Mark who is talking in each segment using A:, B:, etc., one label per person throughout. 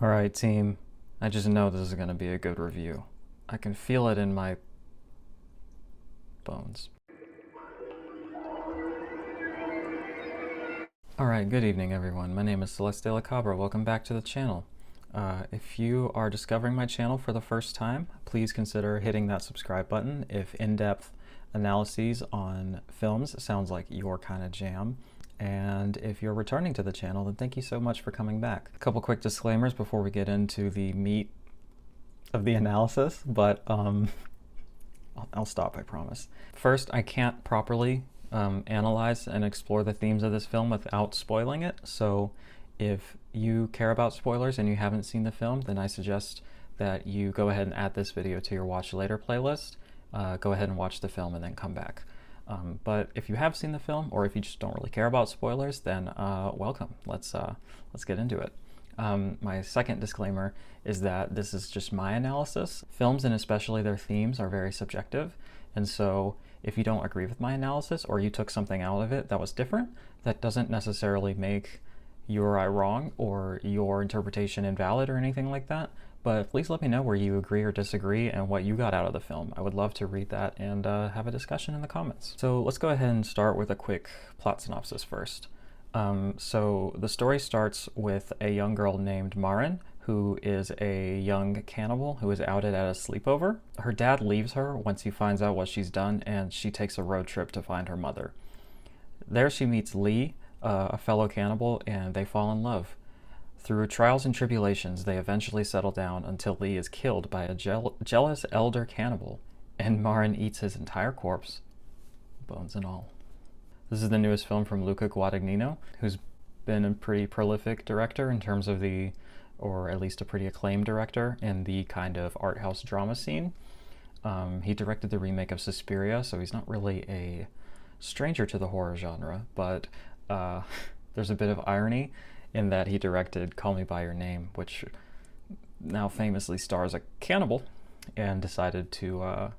A: Alright, team. I just know this is going to be a good review. I can feel it in my bones. Alright, good evening everyone. My name is Celeste de la Cabra. Welcome back to the channel. If you are discovering my channel for the first time, please consider hitting that subscribe button if in-depth analyses on films sounds like your kind of jam. And if you're returning to the channel, then thank you so much for coming back. A couple quick disclaimers before we get into the meat of the analysis, but I'll stop, I promise. First, I can't properly analyze and explore the themes of this film without spoiling it, so if you care about spoilers and you haven't seen the film, then I suggest that you go ahead and add this video to your watch later playlist. Go ahead and watch the film and then come back. But if you have seen the film, or if you just don't really care about spoilers, then welcome. Let's get into it. My second disclaimer is that this is just my analysis. Films, and especially their themes, are very subjective, and so if you don't agree with my analysis or you took something out of it that was different, that doesn't necessarily make you or I wrong or your interpretation invalid or anything like that. But please let me know where you agree or disagree and what you got out of the film. I would love to read that and have a discussion in the comments. So let's go ahead and start with a quick plot synopsis first. So the story starts with a young girl named Maren, who is a young cannibal who is outed at a sleepover. Her dad leaves her once he finds out what she's done, and she takes a road trip to find her mother. There she meets Lee, a fellow cannibal, and they fall in love. Through trials and tribulations, they eventually settle down until Lee is killed by a jealous elder cannibal, and Maren eats his entire corpse, bones and all. This is the newest film from Luca Guadagnino, who's been a pretty prolific director in terms of or at least a pretty acclaimed director in the kind of art house drama scene. He directed the remake of Suspiria, so he's not really a stranger to the horror genre, but there's a bit of irony in that he directed Call Me By Your Name, which now famously stars a cannibal, and decided to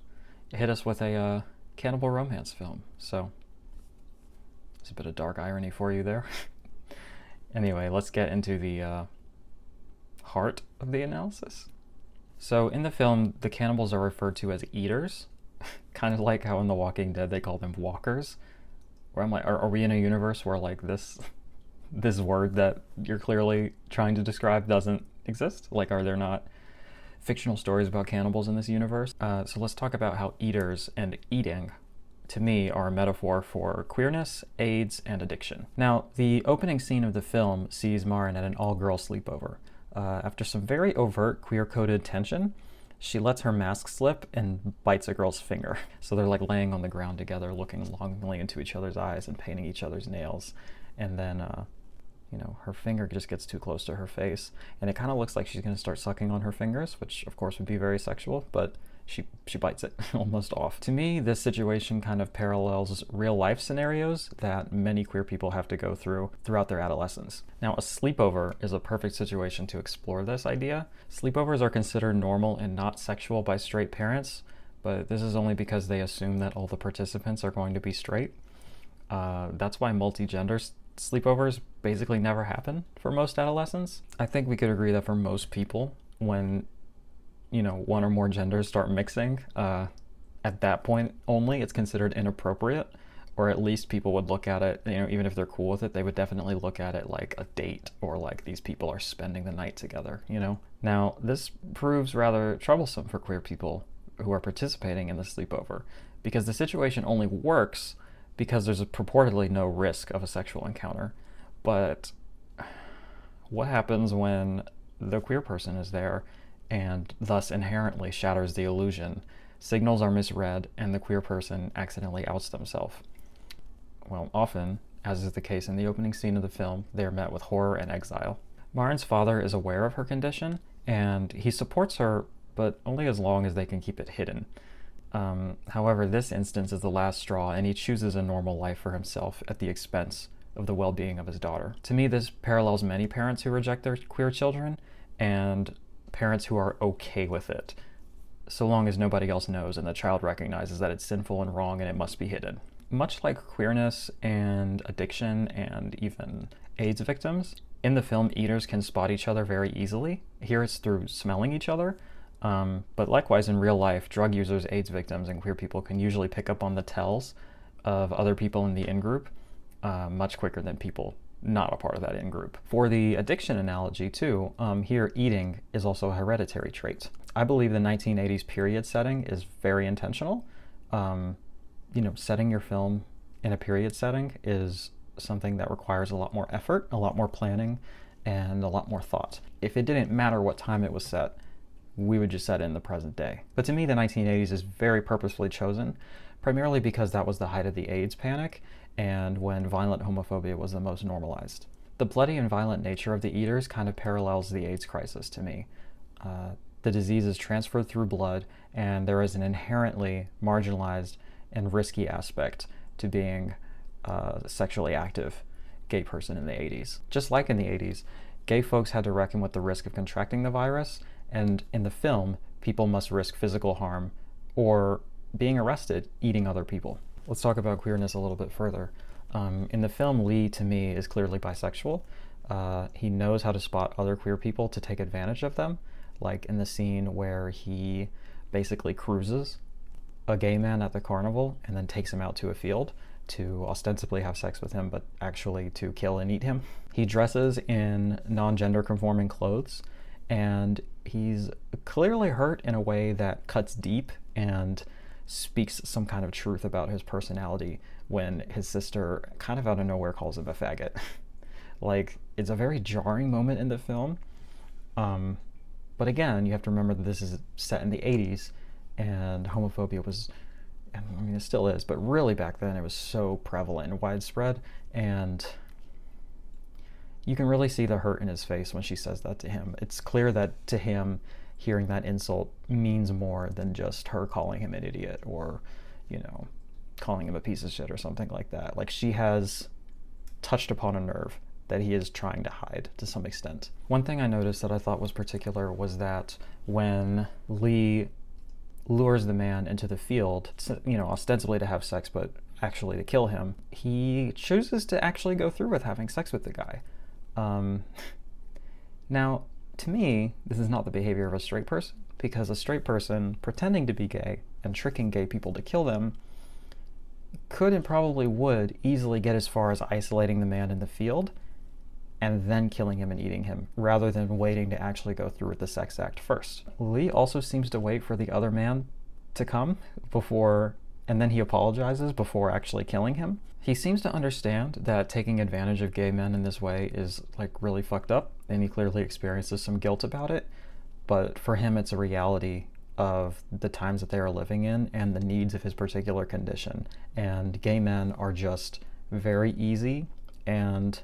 A: hit us with a cannibal romance film. So there's a bit of dark irony for you there. Anyway, let's get into the heart of the analysis. So in the film, the cannibals are referred to as eaters, kind of like how in The Walking Dead they call them walkers. Where I'm like, are we in a universe where like this word that you're clearly trying to describe doesn't exist? Like, are there not fictional stories about cannibals in this universe? So let's talk about how eaters and eating, to me, are a metaphor for queerness, AIDS, and addiction. Now, the opening scene of the film sees Maren at an all-girl sleepover. After some very overt queer-coded tension, she lets her mask slip and bites a girl's finger. So they're like laying on the ground together, looking longingly into each other's eyes and painting each other's nails. And then, her finger just gets too close to her face. And it kind of looks like she's going to start sucking on her fingers, which of course would be very sexual, but she bites it almost off. To me, this situation kind of parallels real life scenarios that many queer people have to go through throughout their adolescence. Now, a sleepover is a perfect situation to explore this idea. Sleepovers are considered normal and not sexual by straight parents, but this is only because they assume that all the participants are going to be straight. That's why multi-gender sleepovers basically never happen for most adolescents. I think we could agree that for most people, when one or more genders start mixing, at that point only it's considered inappropriate, or at least people would look at it, even if they're cool with it, they would definitely look at it like a date, or like these people are spending the night together, Now, this proves rather troublesome for queer people who are participating in the sleepover, because the situation only works because there's purportedly no risk of a sexual encounter. But what happens when the queer person is there and thus inherently shatters the illusion? Signals are misread and the queer person accidentally outs themselves. Well, often, as is the case in the opening scene of the film, they are met with horror and exile. Maren's father is aware of her condition, and he supports her, but only as long as they can keep it hidden. However, this instance is the last straw, and he chooses a normal life for himself at the expense of the well-being of his daughter. To me, this parallels many parents who reject their queer children, and parents who are okay with it, so long as nobody else knows and the child recognizes that it's sinful and wrong and it must be hidden. Much like queerness and addiction and even AIDS victims, In the film, eaters can spot each other very easily. Here it's through smelling each other. But likewise, in real life, drug users, AIDS victims, and queer people can usually pick up on the tells of other people in the in-group much quicker than people not a part of that in-group. For the addiction analogy too, here eating is also a hereditary trait. I believe the 1980s period setting is very intentional. Setting your film in a period setting is something that requires a lot more effort, a lot more planning, and a lot more thought. If it didn't matter what time it was set, we would just set it in the present day. But to me, the 1980s is very purposefully chosen, primarily because that was the height of the AIDS panic and when violent homophobia was the most normalized. The bloody and violent nature of the eaters kind of parallels the AIDS crisis to me. The disease is transferred through blood, and there is an inherently marginalized and risky aspect to being a sexually active gay person in the 80s. Just like in the 80s, gay folks had to reckon with the risk of contracting the virus, and in the film, people must risk physical harm or being arrested eating other people. Let's talk about queerness a little bit further. In the film, Lee, to me, is clearly bisexual. He knows how to spot other queer people to take advantage of them, like in the scene where he basically cruises a gay man at the carnival and then takes him out to a field to ostensibly have sex with him, but actually to kill and eat him. He dresses in non-gender conforming clothes, and he's clearly hurt in a way that cuts deep and speaks some kind of truth about his personality when his sister kind of out of nowhere calls him a faggot. Like, it's a very jarring moment in the film. But again, you have to remember that this is set in the 80s, and homophobia was, I mean, it still is, but really back then it was so prevalent and widespread, and you can really see the hurt in his face when she says that to him. It's clear that to him, hearing that insult means more than just her calling him an idiot or, calling him a piece of shit or something like that. Like, she has touched upon a nerve that he is trying to hide to some extent. One thing I noticed that I thought was particular was that when Lee lures the man into the field, ostensibly to have sex, but actually to kill him, he chooses to actually go through with having sex with the guy. Now, to me, this is not the behavior of a straight person, because a straight person pretending to be gay and tricking gay people to kill them could and probably would easily get as far as isolating the man in the field and then killing him and eating him, rather than waiting to actually go through with the sex act first. Lee also seems to wait for the other man to come and then he apologizes before actually killing him. He seems to understand that taking advantage of gay men in this way is really fucked up, and he clearly experiences some guilt about it, but for him it's a reality of the times that they are living in and the needs of his particular condition. And gay men are just very easy and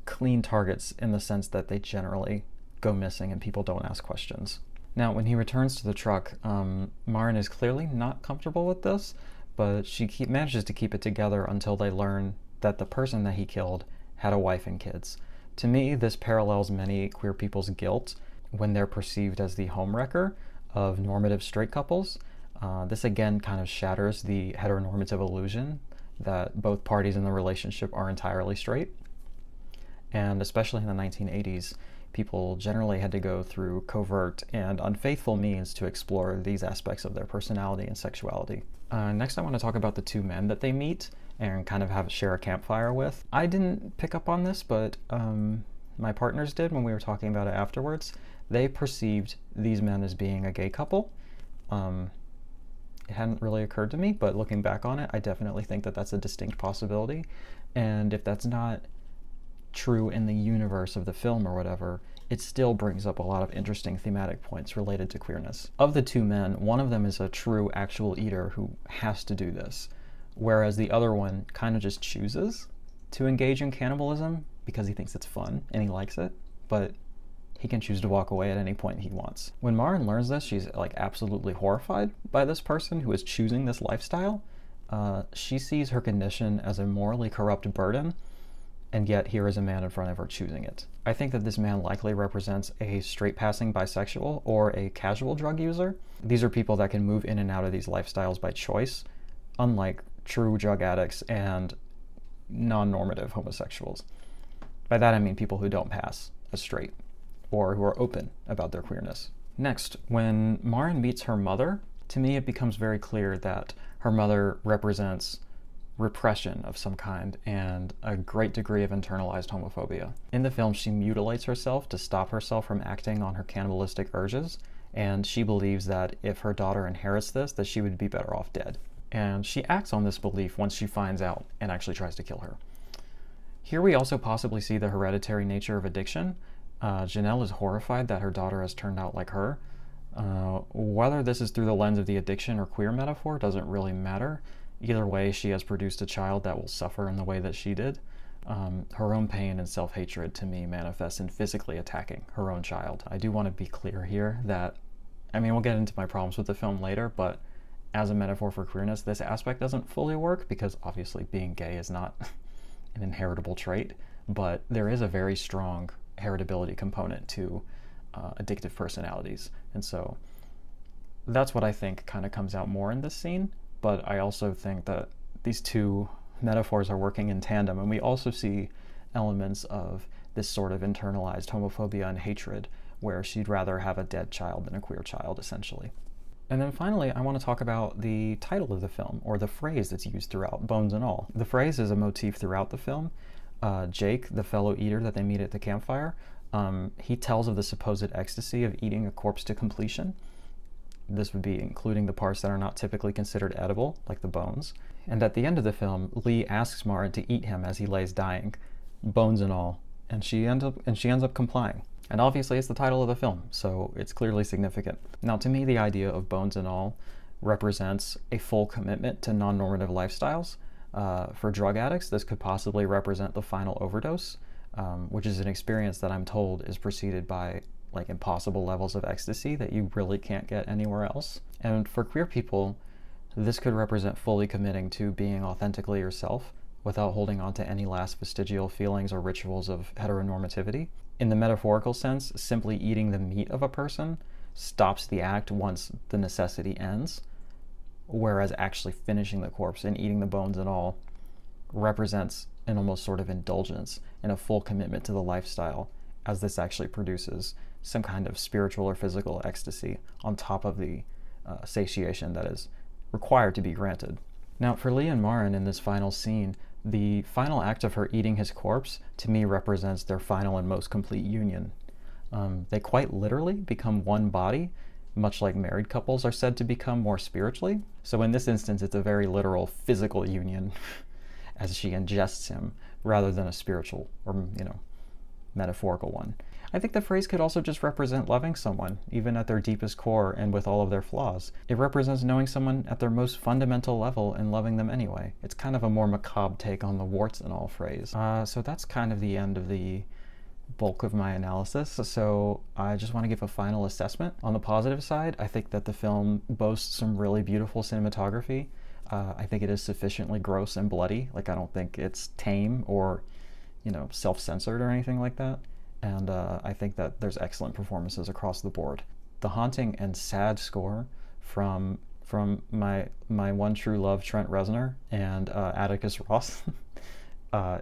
A: clean targets in the sense that they generally go missing and people don't ask questions. Now, when he returns to the truck, Maren is clearly not comfortable with this, but she manages to keep it together until they learn that the person that he killed had a wife and kids. To me, this parallels many queer people's guilt when they're perceived as the homewrecker of normative straight couples. This again kind of shatters the heteronormative illusion that both parties in the relationship are entirely straight. And especially in the 1980s, people generally had to go through covert and unfaithful means to explore these aspects of their personality and sexuality. Next, I want to talk about the two men that they meet and kind of share a campfire with. I didn't pick up on this, but my partners did when we were talking about it afterwards. They perceived these men as being a gay couple. It hadn't really occurred to me, but looking back on it, I definitely think that that's a distinct possibility. And if that's not true in the universe of the film or whatever, it still brings up a lot of interesting thematic points related to queerness. Of the two men, one of them is a true actual eater who has to do this, whereas the other one kind of just chooses to engage in cannibalism because he thinks it's fun and he likes it, but he can choose to walk away at any point he wants. When Maren learns this, she's absolutely horrified by this person who is choosing this lifestyle. She sees her condition as a morally corrupt burden, and yet here is a man in front of her choosing it. I think that this man likely represents a straight-passing bisexual or a casual drug user. These are people that can move in and out of these lifestyles by choice, unlike true drug addicts and non-normative homosexuals. By that I mean people who don't pass as straight or who are open about their queerness. Next, when Maren meets her mother, to me it becomes very clear that her mother represents repression of some kind and a great degree of internalized homophobia. In the film, she mutilates herself to stop herself from acting on her cannibalistic urges, and she believes that if her daughter inherits this, that she would be better off dead. And she acts on this belief once she finds out and actually tries to kill her. Here we also possibly see the hereditary nature of addiction. Janelle is horrified that her daughter has turned out like her. Whether this is through the lens of the addiction or queer metaphor doesn't really matter. Either way, she has produced a child that will suffer in the way that she did. Her own pain and self-hatred, to me, manifests in physically attacking her own child. I do want to be clear here that, I mean, we'll get into my problems with the film later, but as a metaphor for queerness, this aspect doesn't fully work because obviously being gay is not an inheritable trait, but there is a very strong heritability component to addictive personalities. And so that's what I think kind of comes out more in this scene. But I also think that these two metaphors are working in tandem, and we also see elements of this sort of internalized homophobia and hatred, where she'd rather have a dead child than a queer child, essentially. And then finally, I want to talk about the title of the film, or the phrase that's used throughout, bones and all. The phrase is a motif throughout the film. Jake, the fellow eater that they meet at the campfire, he tells of the supposed ecstasy of eating a corpse to completion. This would be including the parts that are not typically considered edible, like the bones. And at the end of the film, Lee asks Maren to eat him as he lays dying, bones and all, and she ends up complying. And obviously it's the title of the film, so it's clearly significant. Now, to me, the idea of bones and all represents a full commitment to non-normative lifestyles. For drug addicts, this could possibly represent the final overdose, which is an experience that I'm told is preceded by like impossible levels of ecstasy that you really can't get anywhere else. And for queer people, this could represent fully committing to being authentically yourself without holding on to any last vestigial feelings or rituals of heteronormativity. In the metaphorical sense, simply eating the meat of a person stops the act once the necessity ends, whereas actually finishing the corpse and eating the bones and all represents an almost sort of indulgence and a full commitment to the lifestyle, as this actually produces some kind of spiritual or physical ecstasy on top of the satiation that is required to be granted. Now, for Lee and Maren in this final scene, the final act of her eating his corpse, to me, represents their final and most complete union. They quite literally become one body, much like married couples are said to become more spiritually. So in this instance, it's a very literal physical union as she ingests him, rather than a spiritual or, metaphorical one. I think the phrase could also just represent loving someone, even at their deepest core and with all of their flaws. It represents knowing someone at their most fundamental level and loving them anyway. It's kind of a more macabre take on the warts and all phrase. So that's kind of the end of the bulk of my analysis. So I just want to give a final assessment. On the positive side, I think that the film boasts some really beautiful cinematography. I think it is sufficiently gross and bloody. Like, I don't think it's tame or, self-censored or anything like that. And I think that there's excellent performances across the board. The haunting and sad score from my one true love, Trent Reznor, and Atticus Ross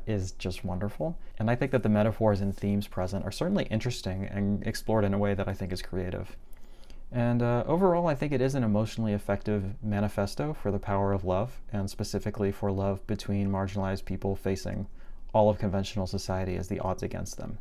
A: is just wonderful. And I think that the metaphors and themes present are certainly interesting and explored in a way that I think is creative. And overall, I think it is an emotionally effective manifesto for the power of love, and specifically for love between marginalized people facing all of conventional society as the odds against them.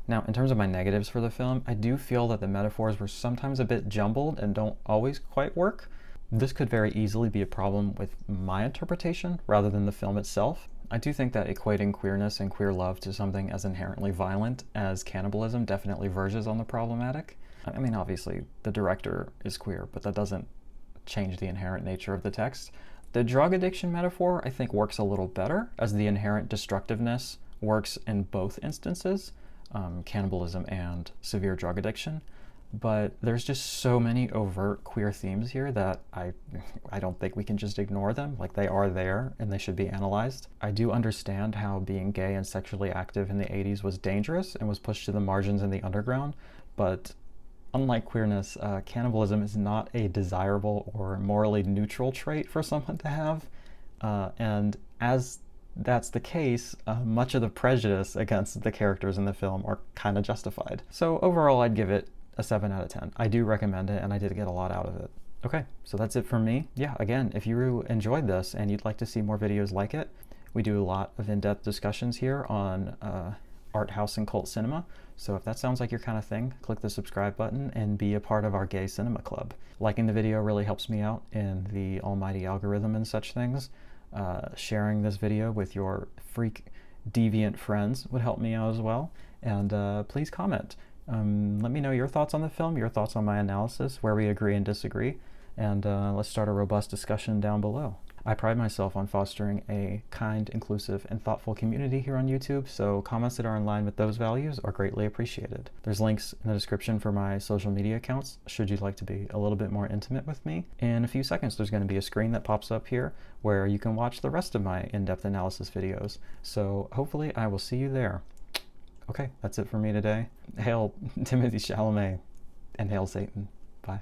A: Now, in terms of my negatives for the film, I do feel that the metaphors were sometimes a bit jumbled and don't always quite work. This could very easily be a problem with my interpretation rather than the film itself. I do think that equating queerness and queer love to something as inherently violent as cannibalism definitely verges on the problematic. I mean, obviously, the director is queer, but that doesn't change the inherent nature of the text. The drug addiction metaphor, I think, works a little better, as the inherent destructiveness works in both instances. Cannibalism and severe drug addiction, but there's just so many overt queer themes here that I don't think we can just ignore them. Like, they are there and they should be analyzed. I do understand how being gay and sexually active in the 80s was dangerous and was pushed to the margins in the underground, but unlike queerness, cannibalism is not a desirable or morally neutral trait for someone to have, and as that's the case, much of the prejudice against the characters in the film are kind of justified. So overall, I'd give it a 7 out of 10. I do recommend it, and I did get a lot out of it. Okay, so that's it from me. Yeah, again, if you enjoyed this and you'd like to see more videos like it, we do a lot of in-depth discussions here on art house and cult cinema. So if that sounds like your kind of thing, click the subscribe button and be a part of our gay cinema club. Liking the video really helps me out in the almighty algorithm and such things. Sharing this video with your freak deviant friends would help me out as well. And please comment. Let me know your thoughts on the film, your thoughts on my analysis, where we agree and disagree, and let's start a robust discussion down below. I pride myself on fostering a kind, inclusive, and thoughtful community here on YouTube, so comments that are in line with those values are greatly appreciated. There's links in the description for my social media accounts, should you like to be a little bit more intimate with me. In a few seconds, there's going to be a screen that pops up here where you can watch the rest of my in-depth analysis videos, so hopefully I will see you there. Okay, that's it for me today. Hail Timothy Chalamet, and hail Satan. Bye.